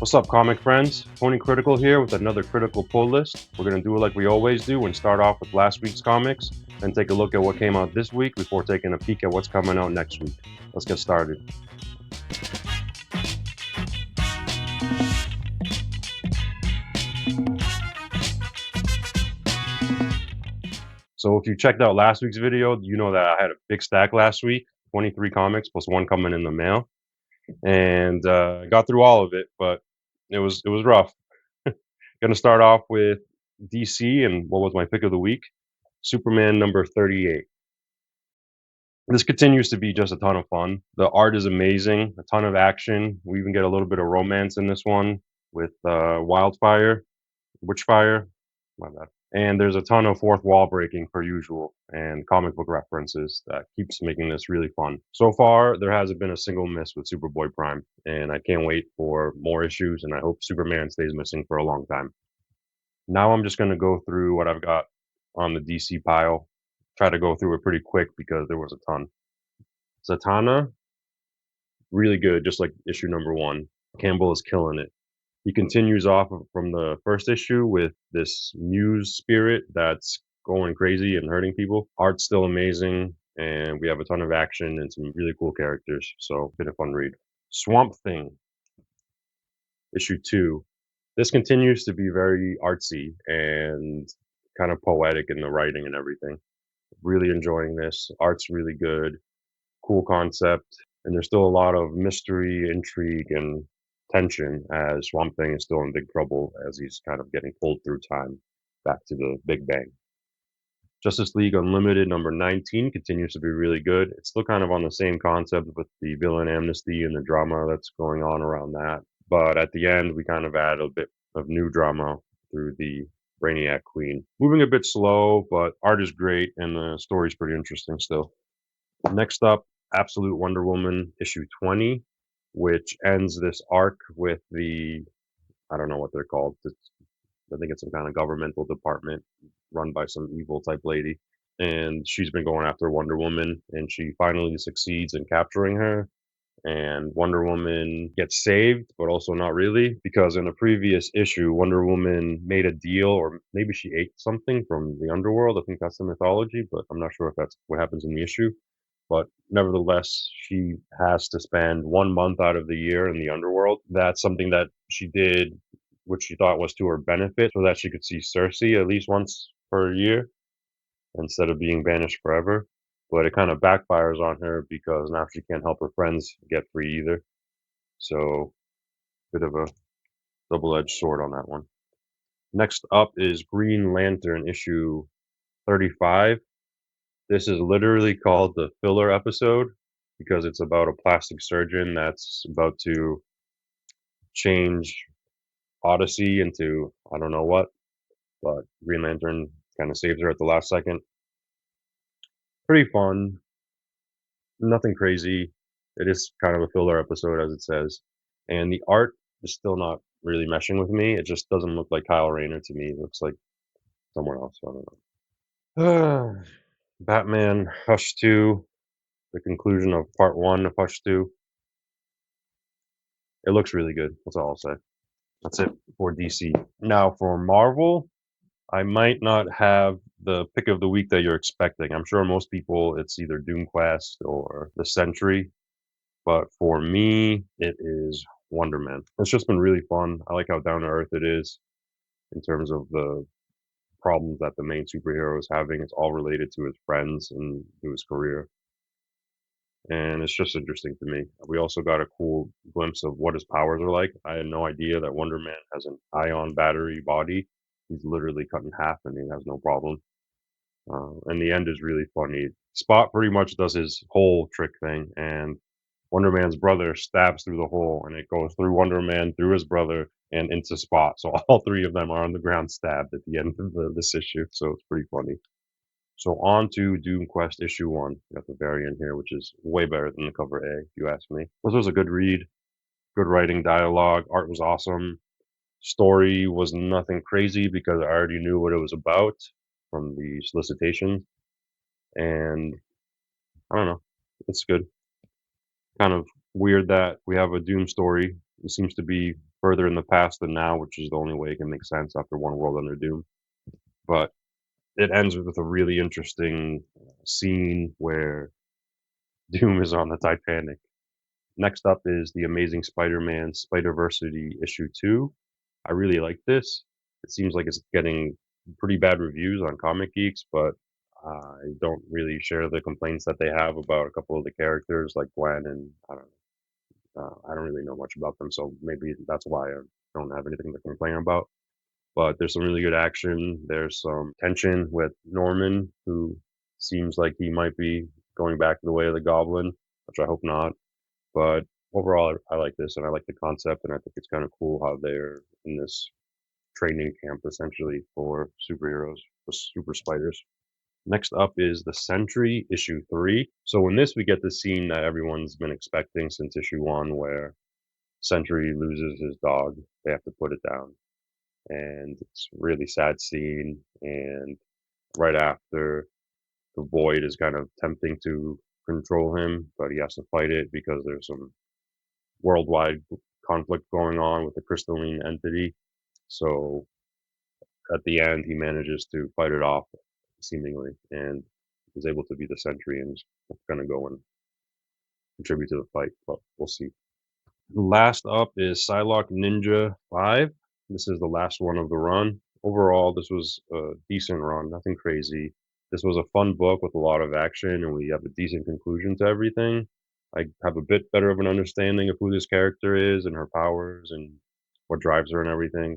What's up, comic friends? Tony Critical here with another Critical pull list. We're going to do it like we always do and start off with last week's comics, then take a look at what came out this week before taking a peek at what's coming out next week. Let's get started. So if you checked out last week's video, you know that I had a big stack last week, 23 comics plus one coming in the mail, and got through all of it, but it was rough. Going to start off with DC and what was my pick of the week, Superman number 38. This continues to be just a ton of fun. The art is amazing, a ton of action. We even get a little bit of romance in this one with Wildfire, Witchfire, my bad. And there's a ton of fourth wall breaking per usual and comic book references that keeps making this really fun. So far, there hasn't been a single miss with Superboy Prime, and I can't wait for more issues, and I hope Superman stays missing for a long time. Now I'm just going to go through what I've got on the DC pile. Try to go through it pretty quick because there was a ton. Zatanna, really good, just like issue number 1. Campbell is killing it. He continues off from the first issue with this muse spirit that's going crazy and hurting people. Art's still amazing, and we have a ton of action and some really cool characters, so been a fun read. Swamp Thing, issue 2. This continues to be very artsy and kind of poetic in the writing and everything. Really enjoying this. Art's really good, cool concept, and there's still a lot of mystery, intrigue, and tension as Swamp Thing is still in big trouble as he's kind of getting pulled through time back to the Big Bang. Justice League Unlimited number 19 continues to be really good. It's still kind of on the same concept with the villain amnesty and the drama that's going on around that. But at the end, we kind of add a bit of new drama through the Brainiac Queen. Moving a bit slow, but art is great and the story's pretty interesting still. Next up, Absolute Wonder Woman issue 20, which ends this arc with the, I don't know what they're called. I think it's some kind of governmental department run by some evil type lady. And she's been going after Wonder Woman, and she finally succeeds in capturing her. And Wonder Woman gets saved, but also not really, because in a previous issue, Wonder Woman made a deal, or maybe she ate something from the underworld. I think that's the mythology, but I'm not sure if that's what happens in the issue. But nevertheless, she has to spend 1 month out of the year in the underworld. That's something that she did, which she thought was to her benefit, so that she could see Cersei at least once per year instead of being banished forever. But it kind of backfires on her because now she can't help her friends get free either. So, bit of a double-edged sword on that one. Next up is Green Lantern issue 35. This is literally called the filler episode because it's about a plastic surgeon that's about to change Odyssey into I don't know what, but Green Lantern kind of saves her at the last second. Pretty fun. Nothing crazy. It is kind of a filler episode, as it says. And the art is still not really meshing with me. It just doesn't look like Kyle Rayner to me. It looks like someone else. I don't know. Batman Hush 2, the conclusion of part 1 of Hush 2. It looks really good. That's all I'll say. That's it for DC. Now for Marvel, I might not have the pick of the week that you're expecting. I'm sure most people it's either Doomquest or The Sentry, but for me, it is Wonder Man. It's just been really fun. I like how down to earth it is in terms of the problems that the main superhero is having. It's all related to his friends and to his career. And it's just interesting to me. We also got a cool glimpse of what his powers are like. I had no idea that Wonder Man has an ion battery body. He's literally cut in half and he has no problem. And the end is really funny. Spot pretty much does his whole trick thing, and Wonder Man's brother stabs through the hole, and it goes through Wonder Man, through his brother, and into Spot. So all three of them are on the ground stabbed at the end of this issue. So it's pretty funny. So on to Doom Quest issue 1. We got the variant here, which is way better than the cover A, if you ask me. This was a good read. Good writing, dialogue. Art was awesome. Story was nothing crazy because I already knew what it was about from the solicitation. And I don't know. It's good. Kind of weird that we have a Doom story. It seems to be further in the past than now, which is the only way it can make sense after One World Under Doom. But it ends with a really interesting scene where Doom is on the Titanic. Next up is The Amazing Spider-Man Spider-Versity issue 2. I really like this. It seems like it's getting pretty bad reviews on Comic Geeks, but I don't really share the complaints that they have about a couple of the characters like Gwen and I don't really know much about them, so maybe that's why I don't have anything to complain about. But there's some really good action. There's some tension with Norman, who seems like he might be going back to the way of the Goblin, which I hope not. But overall, I like this, and I like the concept, and I think it's kind of cool how they're in this training camp essentially for superheroes, for super spiders. Next up is the Sentry issue 3. So in this, we get the scene that everyone's been expecting since issue 1, where Sentry loses his dog. They have to put it down, and it's a really sad scene. And right after, the Void is kind of tempting to control him, but he has to fight it because there's some worldwide conflict going on with the crystalline entity. So at the end, he manages to fight it off, seemingly, and is able to be the Sentry and is going to go and contribute to the fight, but we'll see. Last up is Psylocke Ninja 5. This is the last one of the run. Overall, this was a decent run, nothing crazy. This was a fun book with a lot of action, and we have a decent conclusion to everything. I have a bit better of an understanding of who this character is and her powers and what drives her and everything.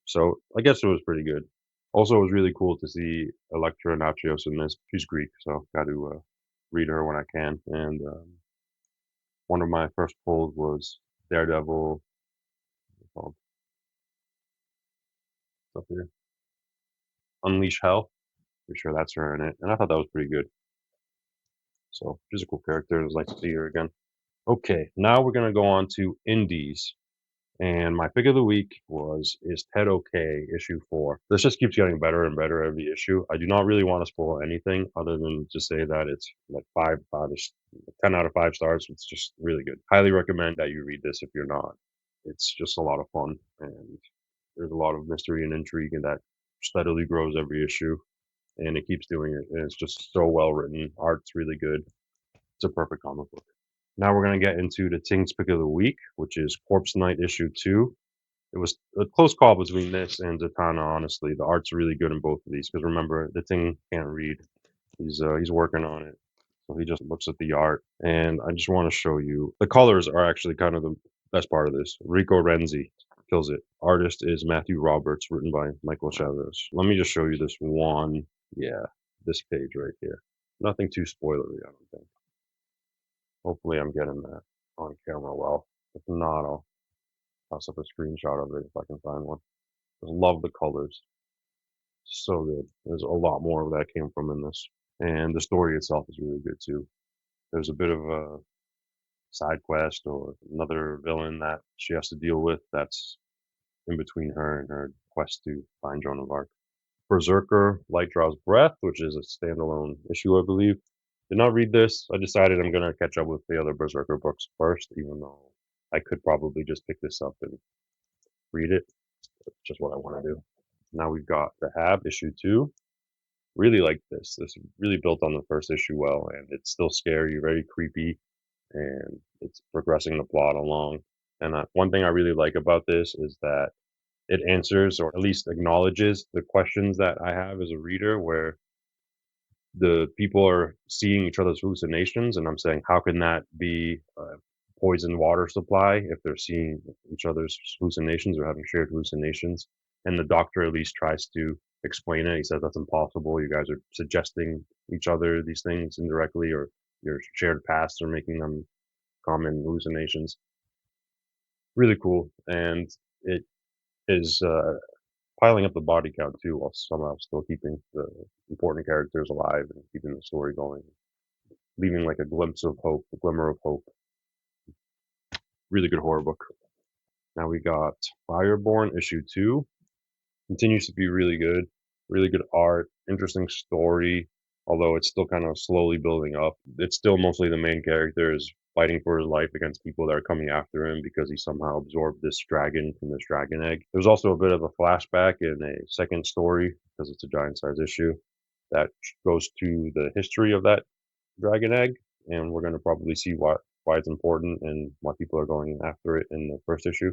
So I guess it was pretty good. Also, it was really cool to see Electra Nachios in this. She's Greek, so got to read her when I can. And one of my first pulls was Daredevil. What's it called? It's up here. Unleash Hell. Pretty sure that's her in it, and I thought that was pretty good. So she's a cool character. It was nice to see her again. Okay, now we're gonna go on to indies. And my pick of the week is Ted OK issue 4. This just keeps getting better and better every issue. I do not really want to spoil anything other than just say that it's like 10 out of 5 stars. It's just really good. Highly recommend that you read this if you're not. It's just a lot of fun, and there's a lot of mystery and intrigue, and that steadily grows every issue, and it keeps doing it. And it's just so well written. Art's really good. It's a perfect comic book. Now we're going to get into the Ting's pick of the week, which is Corpse Knight issue 2. It was a close call between this and Zatanna, honestly. The art's really good in both of these because remember, the Ting can't read. He's working on it. So he just looks at the art. And I just want to show you the colors are actually kind of the best part of this. Rico Renzi kills it. Artist is Matthew Roberts, written by Michael Chavez. Let me just show you this one. Yeah, this page right here. Nothing too spoilery, I don't think. Hopefully I'm getting that on camera well. If not, I'll toss up a screenshot of it if I can find one. Just love the colors. So good. There's a lot more of that came from in this. And the story itself is really good too. There's a bit of a side quest or another villain that she has to deal with that's in between her and her quest to find Joan of Arc. Berserker Light Draws Breath, which is a standalone issue, I believe. Did not read this. I decided I'm going to catch up with the other Berserker books first, even though I could probably just pick this up and read it. It's just what I want to do. Now we've got The Hab, issue 2. Really like this. This really built on the first issue well, and it's still scary, very creepy, and it's progressing the plot along. And one thing I really like about this is that it answers or at least acknowledges the questions that I have as a reader, where the people are seeing each other's hallucinations, and I'm saying, how can that be a poisoned water supply if they're seeing each other's hallucinations or having shared hallucinations? And the doctor at least tries to explain it. He says that's impossible. You guys are suggesting each other these things indirectly, or your shared pasts are making them common hallucinations. Really cool, and it is piling up the body count too, while somehow still keeping the important characters alive and keeping the story going, leaving like a glimpse of hope, a glimmer of hope. Really good horror book. Now we got Fireborn issue 2. Continues to be really good art, interesting story, although it's still kind of slowly building up. It's still mostly the main characters fighting for his life against people that are coming after him because he somehow absorbed this dragon from this dragon egg. There's also a bit of a flashback in a second story because it's a giant size issue that goes to the history of that dragon egg, and we're going to probably see why it's important and why people are going after it in the first issue.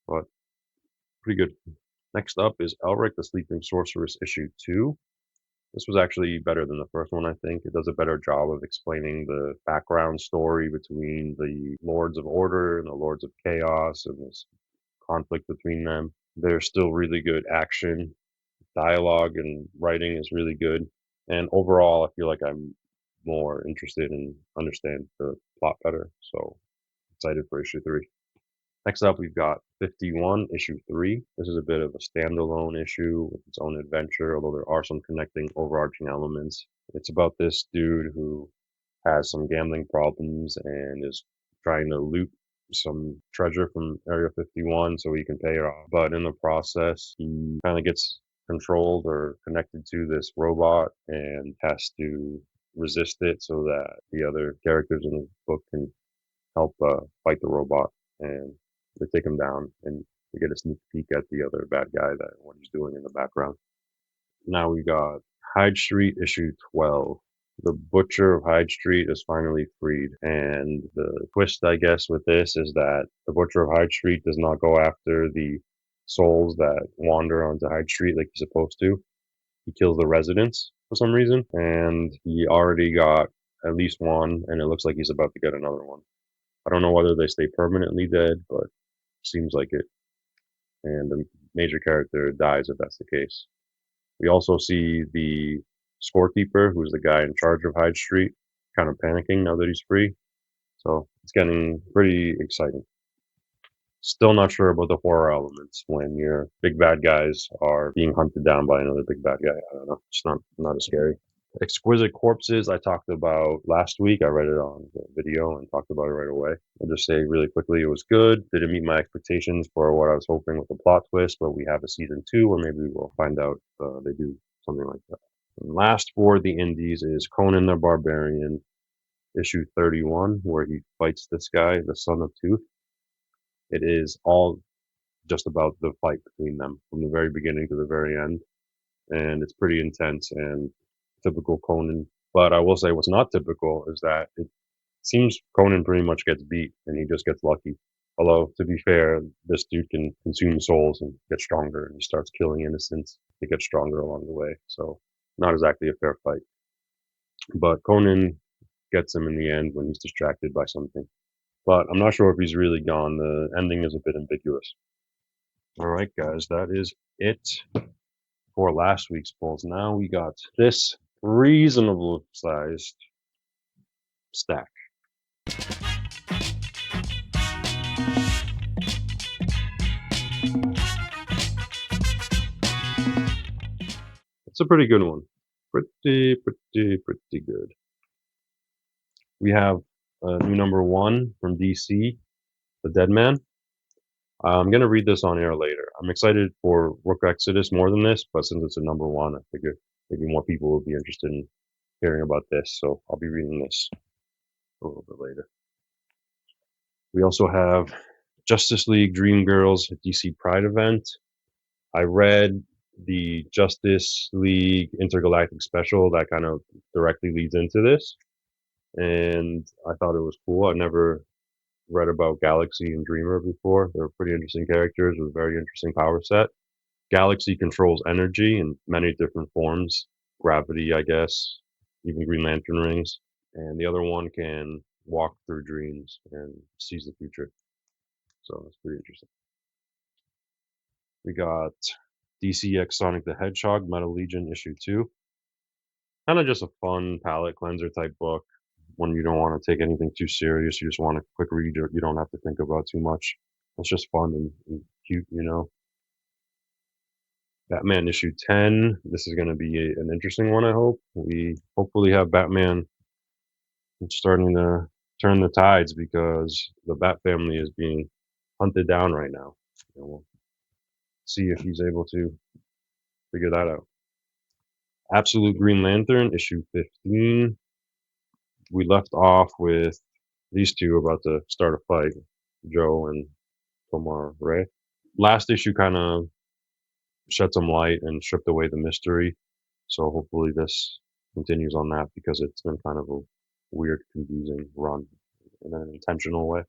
But pretty good. Next up is Elric the Sleeping Sorceress issue 2. This was actually better than the first one, I think. It does a better job of explaining the background story between the Lords of Order and the Lords of Chaos and this conflict between them. There's still really good action. Dialogue and writing is really good. And overall, I feel like I'm more interested in understand the plot better. So excited for issue 3. Next up, we've got 51, issue 3. This is a bit of a standalone issue with its own adventure, although there are some connecting, overarching elements. It's about this dude who has some gambling problems and is trying to loot some treasure from Area 51 so he can pay it off. But in the process, he kind of gets controlled or connected to this robot and has to resist it so that the other characters in the book can help fight the robot, and they take him down, and we get a sneak peek at the other bad guy, that what he's doing in the background. Now we got Hyde Street issue 12. The Butcher of Hyde Street is finally freed, and the twist, I guess, with this is that the Butcher of Hyde Street does not go after the souls that wander onto Hyde Street like he's supposed to. He kills the residents for some reason, and he already got at least one, and it looks like he's about to get another one. I don't know whether they stay permanently dead, but seems like it. And the major character dies if that's the case. We also see the scorekeeper, who's the guy in charge of Hyde Street, kind of panicking now that he's free. So it's getting pretty exciting. Still not sure about the horror elements when your big bad guys are being hunted down by another big bad guy. I don't know. It's not as scary. Exquisite Corpses, I talked about last week. I read it on the video and talked about it right away. I'll just say really quickly, it was good. Didn't meet my expectations for what I was hoping with the plot twist, but we have a season 2, or maybe we'll find out they do something like that. And last for the indies is Conan the Barbarian, issue 31, where he fights this guy, the Son of Tooth. It is all just about the fight between them from the very beginning to the very end, and it's pretty intense and typical Conan. But I will say what's not typical is that it seems Conan pretty much gets beat and he just gets lucky. Although, to be fair, this dude can consume souls and get stronger, and he starts killing innocents to get stronger along the way. So, not exactly a fair fight. But Conan gets him in the end when he's distracted by something. But I'm not sure if he's really gone. The ending is a bit ambiguous. Alright, guys, that is it for last week's polls. Now we got this reasonable sized stack. It's a pretty good one. Pretty good. We have new number 1 from DC, the Deadman. I'm going to read this on air later. I'm excited for Rook Exodus more than this, but since it's a number 1, I figure maybe more people will be interested in hearing about this, so I'll be reading this a little bit later. We also have Justice League Dream Girls DC Pride event. I read the Justice League Intergalactic Special that kind of directly leads into this, and I thought it was cool. I never read about Galaxy and Dreamer before. They're pretty interesting characters with a very interesting power set. Galaxy controls energy in many different forms. Gravity, I guess, even Green Lantern rings. And the other one can walk through dreams and sees the future. So that's pretty interesting. We got DCX Sonic the Hedgehog, Metal Legion issue 2. Kind of just a fun palate cleanser type book. When you don't want to take anything too serious, you just want a quick read, you don't have to think about too much. It's just fun and cute, you know. Batman issue 10. This is going to be an interesting one, I hope. We hopefully have Batman starting to turn the tides because the Bat family is being hunted down right now. You know, we'll see if he's able to figure that out. Absolute Green Lantern, issue 15. We left off with These two are about to start a fight, Joe and Tomar Ray. Last issue kind of shed some light and stripped away the mystery. So hopefully this continues on that because it's been kind of a weird, confusing run in an intentional way.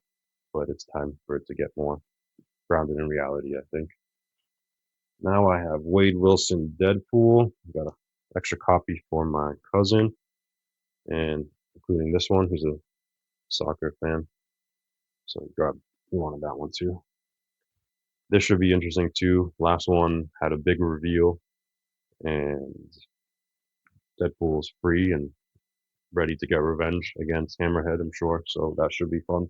But it's time for it to get more grounded in reality, I think. Now I have Wade Wilson Deadpool. Got an extra copy for my cousin, and including this one, who's a soccer fan. So he wanted that one too. This should be interesting too. Last one had a big reveal, and Deadpool's free and ready to get revenge against Hammerhead, I'm sure. So that should be fun.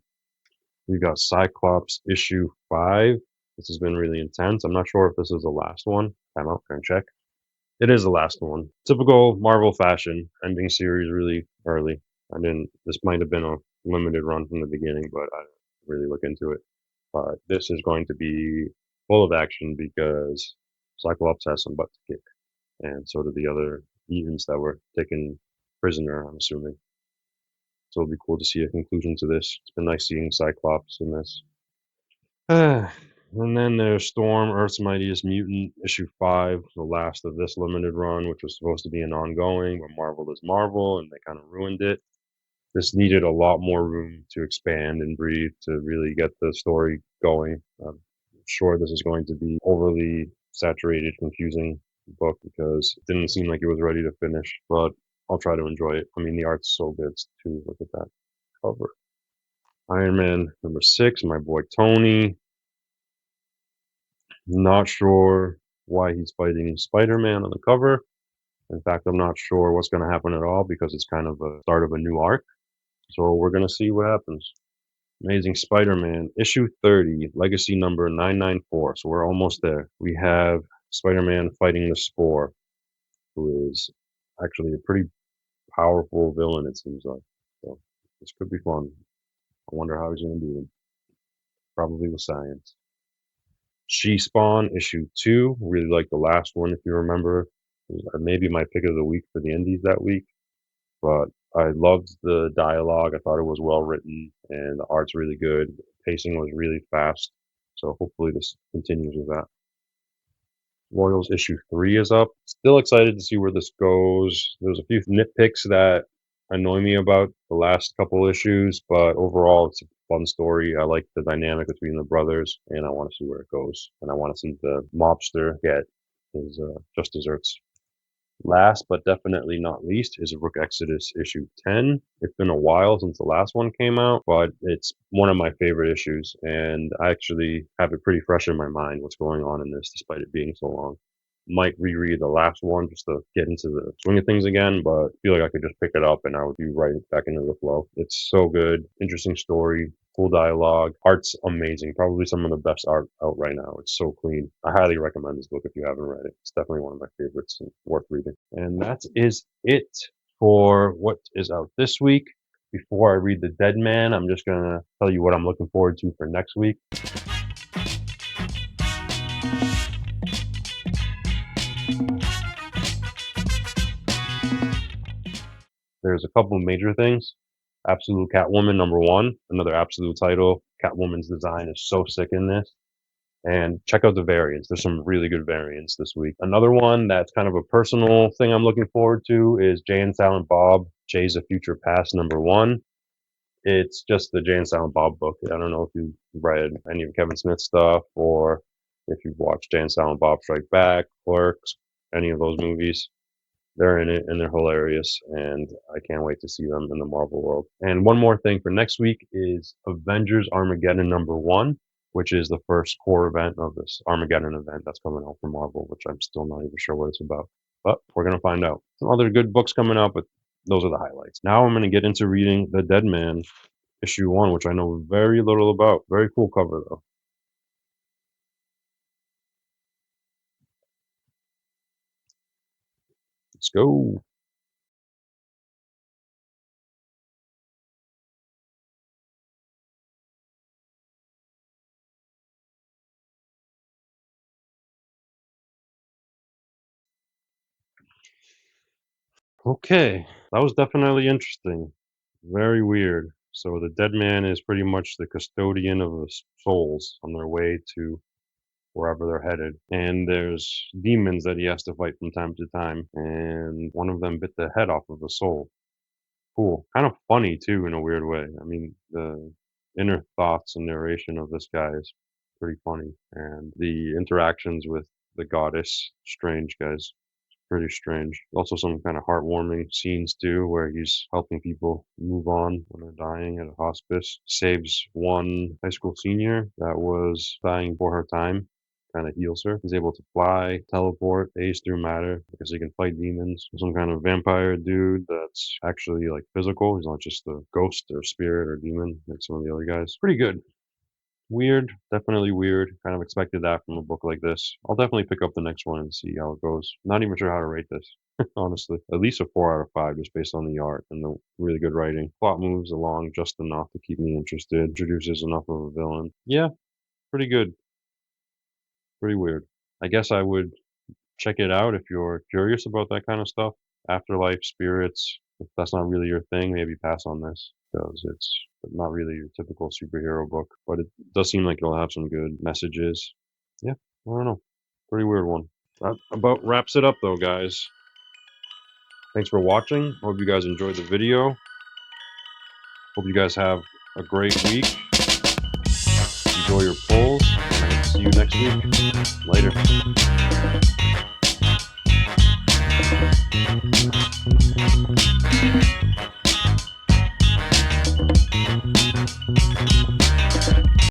We've got Cyclops issue 5. This has been really intense. I'm not sure if this is the last one. Time out, can check. It is the last one. Typical Marvel fashion, ending series really early. This might have been a limited run from the beginning, but I didn't really look into it. But this is going to be full of action because Cyclops has some butt to kick, and so do the other mutants that were taken prisoner, I'm assuming. So it'll be cool to see a conclusion to this. It's been nice seeing Cyclops in this. And then there's Storm, Earth's Mightiest Mutant, issue 5, the last of this limited run, which was supposed to be an ongoing, but Marvel is Marvel, and they kind of ruined it. This needed a lot more room to expand and breathe to really get the story going. I'm sure this is going to be overly saturated, confusing book because it didn't seem like it was ready to finish, but I'll try to enjoy it. I mean, the art's so good too. Look at that cover. Iron Man number 6, my boy Tony. Not sure why he's fighting Spider-Man on the cover. In fact, I'm not sure what's going to happen at all because it's kind of a start of a new arc. So we're going to see what happens. Amazing Spider-Man, issue 30, legacy number 994. So we're almost there. We have Spider-Man fighting the Spore, who is actually a pretty powerful villain, it seems like. So this could be fun. I wonder how he's going to beat him. Probably with science. She-Spawn, issue 2. Really like the last one, if you remember. It was maybe my pick of the week for the indies that week. But I loved the dialogue. I thought it was well written, and the art's really good. The pacing was really fast. So hopefully this continues with that. Royals issue 3 is up. Still excited to see where this goes. There's a few nitpicks that annoy me about the last couple issues, but overall it's a fun story. I like the dynamic between the brothers, and I want to see where it goes. And I want to see the mobster get his just desserts. Last but definitely not least is Rook Exodus issue 10. It's been a while since the last one came out, but it's one of my favorite issues, and I actually have it pretty fresh in my mind what's going on in this, despite it being so long. Might reread the last one just to get into the swing of things again, but I feel like I could just pick it up and I would be right back into the flow. It's so good, interesting story, cool dialogue, art's amazing. Probably some of the best art out right now. It's so clean. I highly recommend this book if you haven't read it. It's definitely one of my favorites and worth reading. And that is it for what is out this week. Before I read the Deadman, I'm just gonna tell you what I'm looking forward to for next week. There's a couple of major things. Absolute Catwoman number 1, another absolute title. Catwoman's design is so sick in this. And check out the variants. There's some really good variants this week. Another one that's kind of a personal thing I'm looking forward to is Jay and Silent Bob, Jay's a Future Past number 1. It's just the Jay and Silent Bob book. I don't know if you've read any of Kevin Smith's stuff or if you've watched Jay and Silent Bob Strike Back, Clerks, any of those movies. They're in it and they're hilarious, and I can't wait to see them in the Marvel world. And one more thing for next week is Avengers Armageddon number 1, which is the first core event of this Armageddon event that's coming out from Marvel, which I'm still not even sure what it's about. But we're going to find out. Some other good books coming out, but those are the highlights. Now I'm going to get into reading The Deadman issue 1, which I know very little about. Very cool cover, though. Let's go. Okay, that was definitely interesting. Very weird. So the Deadman is pretty much the custodian of the souls on their way to wherever they're headed. And there's demons that he has to fight from time to time, and one of them bit the head off of a soul. Cool. Kind of funny too in a weird way. I mean, the inner thoughts and narration of this guy is pretty funny, and the interactions with the goddess, strange guys. Pretty strange. Also some kind of heartwarming scenes too, where he's helping people move on when they're dying at a hospice. Saves one high school senior that was dying before her time, kind of heals her. He's able to fly, teleport, age through matter because he can fight demons. Some kind of vampire dude that's actually like physical. He's not just a ghost or spirit or demon like some of the other guys. Pretty good. Weird, definitely weird. Kind of expected that from a book like this. I'll definitely pick up the next one and see how it goes. Not even sure how to rate this, honestly. At least a 4 out of 5 just based on the art and the really good writing. Plot moves along just enough to keep me interested. Introduces enough of a villain. Yeah, pretty good. Pretty weird. I guess I would check it out if you're curious about that kind of stuff. Afterlife, spirits. If that's not really your thing, maybe pass on this because it's not really your typical superhero book. But it does seem like it'll have some good messages. Yeah, I don't know. Pretty weird one. That about wraps it up though, guys. Thanks for watching. Hope you guys enjoyed the video. Hope you guys have a great week. Enjoy your pulls. See you next week. Later.